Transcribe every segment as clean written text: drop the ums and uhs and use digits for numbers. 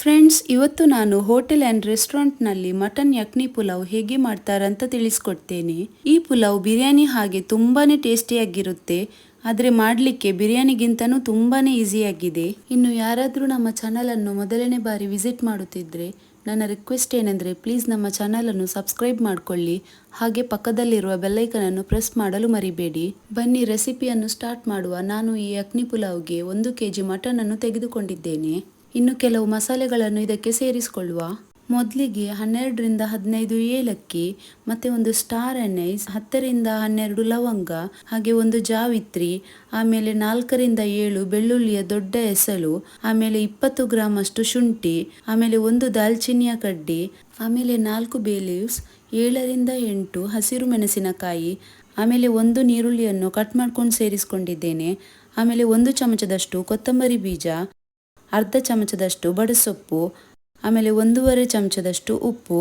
Friends, ಇವತ್ತು ನಾನು hotel and ರೆಸ್ಟೋರೆಂಟ್ನಲ್ಲಿ ಮಟನ್ ಯಕ್ನಿ ಪುಲಾವ್ ಹೇಗೆ ಮಾಡ್ತಾರಂತ ತಿಳಿಸ್ಕೊಡ್ತೇನೆ. ಈ ಪುಲಾವ್ ಬಿರಿಯಾನಿ ಹಾಗೆ ತುಂಬಾ ಟೇಸ್ಟಿಯಾಗಿರುತ್ತೆ. ಆದರೆ ಮಾಡಲಿಕ್ಕೆ ಬಿರಿಯಾನಿಗಿಂತನೂ ತುಂಬಾ ಈಸಿಯಾಗಿದೆ. ಇನ್ನು ಯಾರಾದರೂ ನಮ್ಮ ಚಾನಲನ್ನು ಮೊದಲನೇ ಬಾರಿ ವಿಸಿಟ್ ಮಾಡುತ್ತಿದ್ದರೆ ನನ್ನ ರಿಕ್ವೆಸ್ಟ್ ಏನೆಂದರೆ ಪ್ಲೀಸ್ ನಮ್ಮ ಚಾನಲನ್ನು ಸಬ್ಸ್ಕ್ರೈಬ್ ಮಾಡಿಕೊಳ್ಳಿ. ಹಾಗೆ ಪಕ್ಕದಲ್ಲಿರುವ ಬೆಲ್ಲೈಕನನ್ನು ಪ್ರೆಸ್ ಮಾಡಲು ಮರಿಬೇಡಿ. ಬನ್ನಿ ರೆಸಿಪಿಯನ್ನು ಸ್ಟಾರ್ಟ್ ಮಾಡುವ. ನಾನು ಈ ಯಕ್ನಿ ಪುಲಾವ್ಗೆ 1 kg ಮಟನನ್ನು ತೆಗೆದುಕೊಂಡಿದ್ದೇನೆ. ಇನ್ನು ಕೆಲವು ಮಸಾಲೆಗಳನ್ನು ಇದಕ್ಕೆ ಸೇರಿಸಿಕೊಳ್ಳುವ. ಮೊದಲಿಗೆ 12 ರಿಂದ 15 ಏಲಕ್ಕಿ, ಮತ್ತೆ ಒಂದು ಸ್ಟಾರ್ ಅನೈಸ್, 10 ರಿಂದ 12 ಲವಂಗ, ಹಾಗೆ ಒಂದು ಜಾವಿತ್ರಿ, ಆಮೇಲೆ 4 ರಿಂದ 7 ಬೆಳ್ಳುಳ್ಳಿಯ ದೊಡ್ಡ ಎಸಳು, ಆಮೇಲೆ 20 ಗ್ರಾಮ್ ಅಷ್ಟು ಶುಂಠಿ, ಆಮೇಲೆ ಒಂದು ದಾಲ್ಚಿನ್ನಿಯ ಕಡ್ಡಿ, ಆಮೇಲೆ 4 ಬೇ ಲೀವ್ಸ್, 7 ರಿಂದ 8 ಹಸಿರು ಮೆಣಸಿನಕಾಯಿ, ಆಮೇಲೆ ಒಂದು ನೀರುಳ್ಳಿಯನ್ನು ಕಟ್ ಮಾಡ್ಕೊಂಡು ಸೇರಿಸ್ಕೊಂಡಿದ್ದೇನೆ. ಆಮೇಲೆ 1 ಚಮಚದಷ್ಟು ಕೊತ್ತಂಬರಿ ಬೀಜ, ಅರ್ಧ ಚಮಚದಷ್ಟು ಬಡಸೊಪ್ಪು, ಆಮೇಲೆ 1.5 ಚಮಚದಷ್ಟು ಉಪ್ಪು,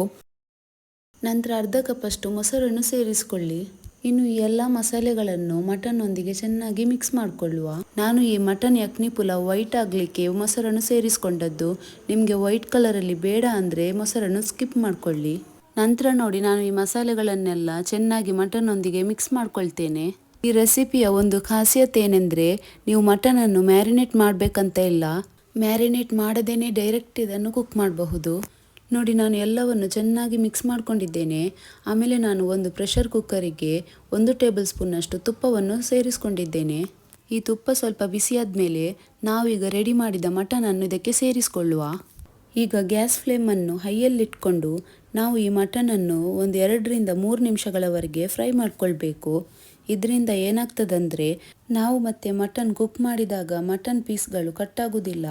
ನಂತರ ಅರ್ಧ ಕಪ್ಪಷ್ಟು ಮೊಸರನ್ನು ಸೇರಿಸಿಕೊಳ್ಳಿ. ಇನ್ನು ಈ ಎಲ್ಲ ಮಸಾಲೆಗಳನ್ನು ಮಟನ್ನೊಂದಿಗೆ ಚೆನ್ನಾಗಿ ಮಿಕ್ಸ್ ಮಾಡಿಕೊಳ್ಳುವ. ನಾನು ಈ ಮಟನ್ ಯಕ್ನಿ ಪುಲಾವ್ ವೈಟ್ ಆಗಲಿಕ್ಕೆ ಮೊಸರನ್ನು ಸೇರಿಸ್ಕೊಂಡದ್ದು. ನಿಮಗೆ ವೈಟ್ ಕಲರಲ್ಲಿ ಬೇಡ ಅಂದರೆ ಮೊಸರನ್ನು ಸ್ಕಿಪ್ ಮಾಡಿಕೊಳ್ಳಿ. ನಂತರ ನೋಡಿ, ನಾನು ಈ ಮಸಾಲೆಗಳನ್ನೆಲ್ಲ ಚೆನ್ನಾಗಿ ಮಟನ್ನೊಂದಿಗೆ ಮಿಕ್ಸ್ ಮಾಡ್ಕೊಳ್ತೇನೆ. ಈ ರೆಸಿಪಿಯ ಒಂದು ಖಾಸಿಯತ್ ಏನೆಂದರೆ, ನೀವು ಮಟನನ್ನು ಮ್ಯಾರಿನೇಟ್ ಮಾಡಬೇಕಂತ ಇಲ್ಲ. ಮ್ಯಾರಿನೇಟ್ ಮಾಡದೇನೆ ಡೈರೆಕ್ಟ್ ಇದನ್ನು ಕುಕ್ ಮಾಡಬಹುದು. ನೋಡಿ, ನಾನು ಎಲ್ಲವನ್ನು ಚೆನ್ನಾಗಿ ಮಿಕ್ಸ್ ಮಾಡ್ಕೊಂಡಿದ್ದೇನೆ. ಆಮೇಲೆ ನಾನು ಒಂದು ಪ್ರೆಷರ್ ಕುಕ್ಕರಿಗೆ 1 ಟೇಬಲ್ ಸ್ಪೂನ್ನಷ್ಟು ತುಪ್ಪವನ್ನು ಸೇರಿಸ್ಕೊಂಡಿದ್ದೇನೆ. ಈ ತುಪ್ಪ ಸ್ವಲ್ಪ ಬಿಸಿಯಾದ ಮೇಲೆ ನಾವೀಗ ರೆಡಿ ಮಾಡಿದ ಮಟನನ್ನು ಇದಕ್ಕೆ ಸೇರಿಸಿಕೊಳ್ಳುವ. ಈಗ ಗ್ಯಾಸ್ ಫ್ಲೇಮನ್ನು ಹೈಯಲ್ಲಿಟ್ಕೊಂಡು ನಾವು ಈ ಮಟನನ್ನು ಒಂದು 2 ರಿಂದ 3 ನಿಮಿಷಗಳವರೆಗೆ ಫ್ರೈ ಮಾಡ್ಕೊಳ್ಬೇಕು. ಇದರಿಂದ ಏನಾಗ್ತದಂದರೆ, ನಾವು ಮತ್ತೆ ಮಟನ್ ಕುಕ್ ಮಾಡಿದಾಗ ಮಟನ್ ಪೀಸ್ಗಳು ಕಟ್ಟಾಗುವುದಿಲ್ಲ.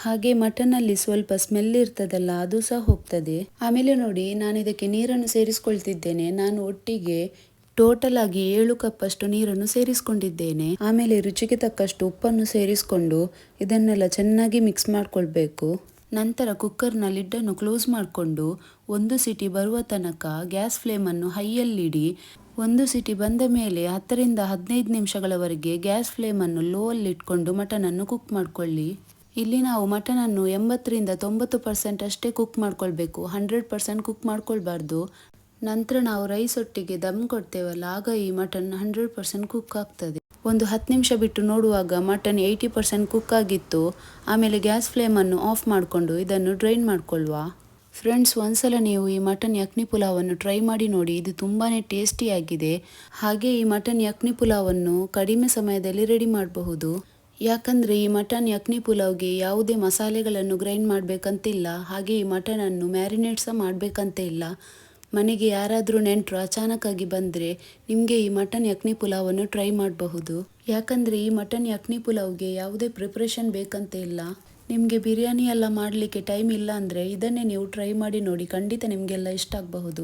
ಹಾಗೆ ಮಟನಲ್ಲಿ ಸ್ವಲ್ಪ ಸ್ಮೆಲ್ ಇರ್ತದಲ್ಲ, ಅದು ಸಹ ಹೋಗ್ತದೆ. ಆಮೇಲೆ ನೋಡಿ, ನಾನು ಇದಕ್ಕೆ ನೀರನ್ನು ಸೇರಿಸ್ಕೊಳ್ತಿದ್ದೇನೆ. ನಾನು ಒಟ್ಟಿಗೆ ಟೋಟಲ್ ಆಗಿ 7 ಕಪ್ ಅಷ್ಟು ನೀರನ್ನು ಸೇರಿಸ್ಕೊಂಡಿದ್ದೇನೆ. ಆಮೇಲೆ ರುಚಿಗೆ ತಕ್ಕಷ್ಟು ಉಪ್ಪನ್ನು ಸೇರಿಸ್ಕೊಂಡು ಇದನ್ನೆಲ್ಲ ಚೆನ್ನಾಗಿ ಮಿಕ್ಸ್ ಮಾಡ್ಕೊಳ್ಬೇಕು. ನಂತರ ಕುಕ್ಕರ್ನ ಲಿಡ್ಡನ್ನು ಕ್ಲೋಸ್ ಮಾಡಿಕೊಂಡು 1 ಸಿಟಿ ಬರುವ ತನಕ ಗ್ಯಾಸ್ ಫ್ಲೇಮನ್ನು ಹೈಯಲ್ಲಿಡಿ. 1 ಸಿಟಿ ಬಂದ ಮೇಲೆ 10 ರಿಂದ 15 ನಿಮಿಷಗಳವರೆಗೆ ಗ್ಯಾಸ್ ಫ್ಲೇಮನ್ನು ಲೋ ಅಲ್ಲಿ ಇಟ್ಕೊಂಡು ಮಟನನ್ನು ಕುಕ್ ಮಾಡ್ಕೊಳ್ಳಿ. ಇಲ್ಲಿ ನಾವು ಮಟನನ್ನು 80 ರಿಂದ 90% ಅಷ್ಟೇ ಕುಕ್ ಮಾಡ್ಕೊಳ್ಬೇಕು. 100% ಕುಕ್ ಮಾಡ್ಕೊಳ್ಬಾರ್ದು. ನಂತರ ನಾವು ರೈಸ್ ಒಟ್ಟಿಗೆ ದಮ್ ಕೊಡ್ತೇವಲ್ಲ, ಆಗ ಈ ಮಟನ್ 100% ಕುಕ್ ಆಗ್ತದೆ. ಒಂದು 10 ನಿಮಿಷ ಬಿಟ್ಟು ನೋಡುವಾಗ ಮಟನ್ 80% ಕುಕ್ ಆಗಿತ್ತು. ಆಮೇಲೆ ಗ್ಯಾಸ್ ಫ್ಲೇಮನ್ನು ಆಫ್ ಮಾಡಿಕೊಂಡು ಇದನ್ನು ಡ್ರೈನ್ ಮಾಡ್ಕೊಳ್ಳುವ. ಫ್ರೆಂಡ್ಸ್, ಒಂದ್ಸಲ ನೀವು ಈ ಮಟನ್ ಯಕ್ನಿ ಪುಲಾವನ್ನು ಟ್ರೈ ಮಾಡಿ ನೋಡಿ. ಇದು ತುಂಬಾ ಟೇಸ್ಟಿಯಾಗಿದೆ. ಹಾಗೆ ಈ ಮಟನ್ ಯಕ್ನಿ ಪುಲಾವನ್ನು ಕಡಿಮೆ ಸಮಯದಲ್ಲಿ ರೆಡಿ ಮಾಡಬಹುದು. ಯಾಕಂದರೆ ಈ ಮಟನ್ ಯಕ್ನಿ ಪುಲಾವ್ಗೆ ಯಾವುದೇ ಮಸಾಲೆಗಳನ್ನು ಗ್ರೈಂಡ್ ಮಾಡಬೇಕಂತಿಲ್ಲ. ಹಾಗೆ ಈ ಮಟನನ್ನು ಮ್ಯಾರಿನೇಟ್ ಸಹ ಮಾಡಬೇಕಂತ ಇಲ್ಲ. ಮನೆಗೆ ಯಾರಾದರೂ ನೆಂಟರು ಅಚಾನಕ್ಕಾಗಿ ಬಂದರೆ ನಿಮಗೆ ಈ ಮಟನ್ ಯಕ್ನಿ ಪುಲಾವನ್ನು ಟ್ರೈ ಮಾಡಬಹುದು. ಯಾಕಂದರೆ ಈ ಮಟನ್ ಯಕ್ನಿ ಪುಲಾವ್ಗೆ ಯಾವುದೇ ಪ್ರಿಪ್ರೇಷನ್ ಬೇಕಂತ ಇಲ್ಲ. ನಿಮಗೆ ಬಿರಿಯಾನಿ ಎಲ್ಲ ಮಾಡಲಿಕ್ಕೆ ಟೈಮ್ ಇಲ್ಲ ಅಂದರೆ ಇದನ್ನೇ ನೀವು ಟ್ರೈ ಮಾಡಿ ನೋಡಿ. ಖಂಡಿತ ನಿಮಗೆಲ್ಲ ಇಷ್ಟ ಆಗಬಹುದು.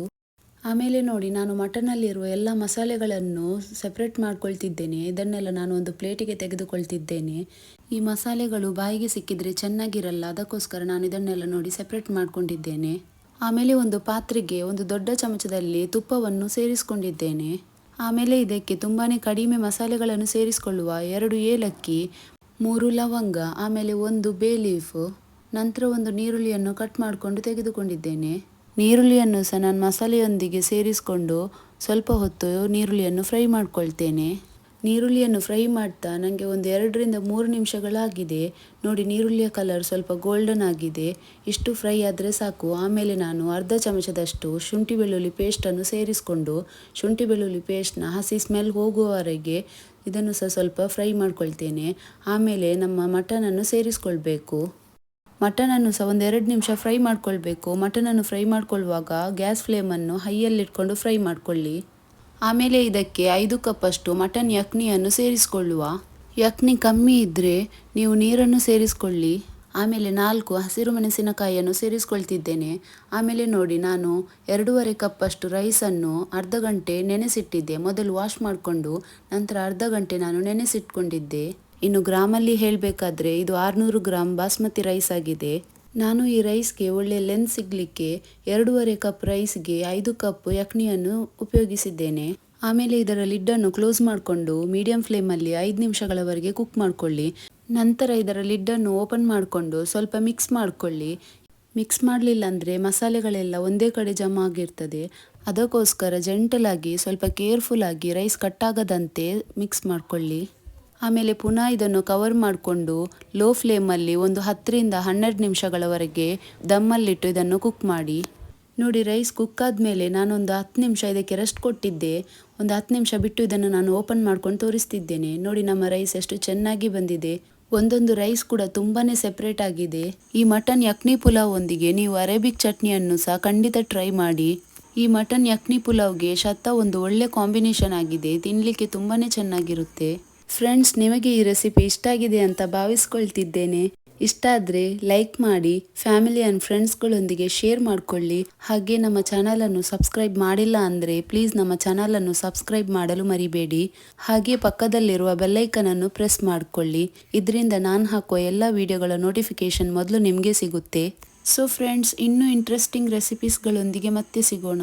ಆಮೇಲೆ ನೋಡಿ, ನಾನು ಮಟನಲ್ಲಿರುವ ಎಲ್ಲ ಮಸಾಲೆಗಳನ್ನು ಸೆಪ್ರೇಟ್ ಮಾಡ್ಕೊಳ್ತಿದ್ದೇನೆ. ಇದನ್ನೆಲ್ಲ ನಾನು ಒಂದು ಪ್ಲೇಟಿಗೆ ತೆಗೆದುಕೊಳ್ತಿದ್ದೇನೆ. ಈ ಮಸಾಲೆಗಳು ಬಾಯಿಗೆ ಸಿಕ್ಕಿದರೆ ಚೆನ್ನಾಗಿರಲ್ಲ. ಅದಕ್ಕೋಸ್ಕರ ನಾನು ಇದನ್ನೆಲ್ಲ ನೋಡಿ ಸೆಪ್ರೇಟ್ ಮಾಡ್ಕೊಂಡಿದ್ದೇನೆ. ಆಮೇಲೆ ಒಂದು ಪಾತ್ರೆಗೆ ಒಂದು ದೊಡ್ಡ ಚಮಚದಲ್ಲಿ ತುಪ್ಪವನ್ನು ಸೇರಿಸ್ಕೊಂಡಿದ್ದೇನೆ. ಆಮೇಲೆ ಇದಕ್ಕೆ ತುಂಬಾ ಕಡಿಮೆ ಮಸಾಲೆಗಳನ್ನು ಸೇರಿಸಿಕೊಳ್ಳುವ. 2 ಏಲಕ್ಕಿ, 3 ಲವಂಗ, ಆಮೇಲೆ ಒಂದು ಬೇ ಲೀಫ್, ನಂತರ ಒಂದು ನೀರುಳ್ಳಿಯನ್ನು ಕಟ್ ಮಾಡಿಕೊಂಡು ತೆಗೆದುಕೊಂಡಿದ್ದೇನೆ. ನೀರುಳ್ಳಿಯನ್ನು ಸಹ ನಾನು ಮಸಾಲೆಯೊಂದಿಗೆ ಸೇರಿಸಿಕೊಂಡು ಸ್ವಲ್ಪ ಹೊತ್ತು ನೀರುಳ್ಳಿಯನ್ನು ಫ್ರೈ ಮಾಡ್ಕೊಳ್ತೇನೆ. ನೀರುಳ್ಳಿಯನ್ನು ಫ್ರೈ ಮಾಡ್ತಾ ನನಗೆ ಒಂದು 2 ರಿಂದ 3 ನಿಮಿಷಗಳಾಗಿದೆ. ನೋಡಿ, ನೀರುಳ್ಳಿಯ ಕಲರ್ ಸ್ವಲ್ಪ ಗೋಲ್ಡನ್ ಆಗಿದೆ. ಇಷ್ಟು ಫ್ರೈ ಆದರೆ ಸಾಕು. ಆಮೇಲೆ ನಾನು ಅರ್ಧ ಚಮಚದಷ್ಟು ಶುಂಠಿ ಬೆಳ್ಳುಳ್ಳಿ ಪೇಸ್ಟನ್ನು ಸೇರಿಸಿಕೊಂಡು ಶುಂಠಿ ಬೆಳ್ಳುಳ್ಳಿ ಪೇಸ್ಟ್ನ ಹಸಿ ಸ್ಮೆಲ್ ಹೋಗುವವರೆಗೆ ಇದನ್ನು ಸಹ ಸ್ವಲ್ಪ ಫ್ರೈ ಮಾಡ್ಕೊಳ್ತೇನೆ. ಆಮೇಲೆ ನಮ್ಮ ಮಟನನ್ನು ಸೇರಿಸ್ಕೊಳ್ಬೇಕು. ಮಟನನ್ನು ಸಹ ಒಂದು 2 ನಿಮಿಷ ಫ್ರೈ ಮಾಡ್ಕೊಳ್ಬೇಕು. ಮಟನನ್ನು ಫ್ರೈ ಮಾಡ್ಕೊಳ್ಳುವಾಗ ಗ್ಯಾಸ್ ಫ್ಲೇಮನ್ನು ಹೈಯಲ್ಲಿಟ್ಕೊಂಡು ಫ್ರೈ ಮಾಡ್ಕೊಳ್ಳಿ. ಆಮೇಲೆ ಇದಕ್ಕೆ 5 ಕಪ್ ಅಷ್ಟು ಮಟನ್ ಯಕ್ನಿಯನ್ನು ಸೇರಿಸಿಕೊಳ್ಳುವ. ಯಕ್ನಿ ಕಮ್ಮಿ ಇದ್ದರೆ ನೀವು ನೀರನ್ನು ಸೇರಿಸಿಕೊಳ್ಳಿ. ಆಮೇಲೆ 4 ಹಸಿರು ಮೆಣಸಿನಕಾಯಿಯನ್ನು ಸೇರಿಸ್ಕೊಳ್ತಿದ್ದೇನೆ. ಆಮೇಲೆ ನೋಡಿ, ನಾನು 2.5 ಕಪ್ ಅಷ್ಟು ರೈಸನ್ನು ಅರ್ಧ ಗಂಟೆ ನೆನೆಸಿಟ್ಟಿದ್ದೆ. ಮೊದಲು ವಾಶ್ ಮಾಡಿಕೊಂಡು ನಂತರ ಅರ್ಧ ಗಂಟೆ ನಾನು ನೆನೆಸಿಟ್ಕೊಂಡಿದ್ದೆ. ಇನ್ನು ಗ್ರಾಮಲ್ಲಿ ಹೇಳಬೇಕಾದ್ರೆ ಇದು 600 ಗ್ರಾಮ್ ಬಾಸ್ಮತಿ ರೈಸ್ ಆಗಿದೆ. ನಾನು ಈ ರೈಸ್ಗೆ ಒಳ್ಳೆ ಲೆಂತ್ ಸಿಗಲಿಕ್ಕೆ 2.5 ಕಪ್ ರೈಸ್ಗೆ 5 ಕಪ್ ಯಕ್ನಿಯನ್ನು ಉಪಯೋಗಿಸಿದ್ದೇನೆ. ಆಮೇಲೆ ಇದರ ಲಿಡ್ಡನ್ನು ಕ್ಲೋಸ್ ಮಾಡಿಕೊಂಡು ಮೀಡಿಯಂ ಫ್ಲೇಮಲ್ಲಿ 5 ನಿಮಿಷಗಳವರೆಗೆ ಕುಕ್ ಮಾಡ್ಕೊಳ್ಳಿ. ನಂತರ ಇದರ ಲಿಡ್ಡನ್ನು ಓಪನ್ ಮಾಡಿಕೊಂಡು ಸ್ವಲ್ಪ ಮಿಕ್ಸ್ ಮಾಡಿಕೊಳ್ಳಿ. ಮಿಕ್ಸ್ ಮಾಡಲಿಲ್ಲ ಅಂದರೆ ಮಸಾಲೆಗಳೆಲ್ಲ ಒಂದೇ ಕಡೆ ಜಮಾ ಆಗಿರ್ತದೆ. ಅದಕ್ಕೋಸ್ಕರ ಜೆಂಟಲಾಗಿ ಸ್ವಲ್ಪ ಕೇರ್ಫುಲ್ಲಾಗಿ ರೈಸ್ ಕಟ್ಟಾಗದಂತೆ ಮಿಕ್ಸ್ ಮಾಡಿಕೊಳ್ಳಿ. ಆಮೇಲೆ ಪುನಃ ಇದನ್ನು ಕವರ್ ಮಾಡಿಕೊಂಡು ಲೋ ಫ್ಲೇಮಲ್ಲಿ ಒಂದು 10ರಿಂದ 12 ನಿಮಿಷಗಳವರೆಗೆ ದಮ್ಮಲ್ಲಿಟ್ಟು ಇದನ್ನು ಕುಕ್ ಮಾಡಿ. ನೋಡಿ, ರೈಸ್ ಕುಕ್ ಆದಮೇಲೆ ನಾನೊಂದು 10 ನಿಮಿಷ ಇದಕ್ಕೆ ರೆಸ್ಟ್ ಕೊಟ್ಟಿದ್ದೆ. ಒಂದು 10 ನಿಮಿಷ ಬಿಟ್ಟು ಇದನ್ನು ನಾನು ಓಪನ್ ಮಾಡ್ಕೊಂಡು ತೋರಿಸ್ತಿದ್ದೇನೆ. ನೋಡಿ, ನಮ್ಮ ರೈಸ್ ಎಷ್ಟು ಚೆನ್ನಾಗಿ ಬಂದಿದೆ. ಒಂದೊಂದು ರೈಸ್ ಕೂಡ ತುಂಬಾನೇ ಸೆಪರೇಟ್ ಆಗಿದೆ. ಈ ಮಟನ್ ಯಕ್ನಿ ಪುಲಾವ್ ಒಂದಿಗೆ ನೀವು ಅರೇಬಿಕ್ ಚಟ್ನಿಯನ್ನು ಸಹ ಖಂಡಿತ ಟ್ರೈ ಮಾಡಿ. ಈ ಮಟನ್ ಯಕ್ನಿ ಪುಲಾವ್ಗೆ ಶತ್ತ ಒಂದು ಒಳ್ಳೆ ಕಾಂಬಿನೇಷನ್ ಆಗಿದೆ. ತಿನ್ನಲಿಕ್ಕೆ ತುಂಬಾನೇ ಚೆನ್ನಾಗಿರುತ್ತೆ. ಫ್ರೆಂಡ್ಸ್, ನಿಮಗೆ ಈ ರೆಸಿಪಿ ಇಷ್ಟ ಆಗಿದೆ ಅಂತ ಭಾವಿಸ್ಕೊಳ್ತಿದ್ದೇನೆ. ಇಷ್ಟ ಆದರೆ ಲೈಕ್ ಮಾಡಿ, ಫ್ಯಾಮಿಲಿ ಆ್ಯಂಡ್ ಫ್ರೆಂಡ್ಸ್ಗಳೊಂದಿಗೆ ಶೇರ್ ಮಾಡಿಕೊಳ್ಳಿ. ಹಾಗೆ ನಮ್ಮ ಚಾನಲನ್ನು ಸಬ್ಸ್ಕ್ರೈಬ್ ಮಾಡಿಲ್ಲ ಅಂದರೆ ಪ್ಲೀಸ್ ನಮ್ಮ ಚಾನಲನ್ನು ಸಬ್ಸ್ಕ್ರೈಬ್ ಮಾಡಲು ಮರಿಬೇಡಿ. ಹಾಗೆ ಪಕ್ಕದಲ್ಲಿರುವ ಬೆಲ್ಲೈಕನನ್ನು ಪ್ರೆಸ್ ಮಾಡಿಕೊಳ್ಳಿ. ಇದರಿಂದ ನಾನು ಹಾಕುವ ಎಲ್ಲ ವಿಡಿಯೋಗಳ ನೋಟಿಫಿಕೇಷನ್ ಮೊದಲು ನಿಮಗೆ ಸಿಗುತ್ತೆ. ಸೊ ಫ್ರೆಂಡ್ಸ್, ಇನ್ನೂ ಇಂಟ್ರೆಸ್ಟಿಂಗ್ ರೆಸಿಪೀಸ್ಗಳೊಂದಿಗೆ ಮತ್ತೆ ಸಿಗೋಣ.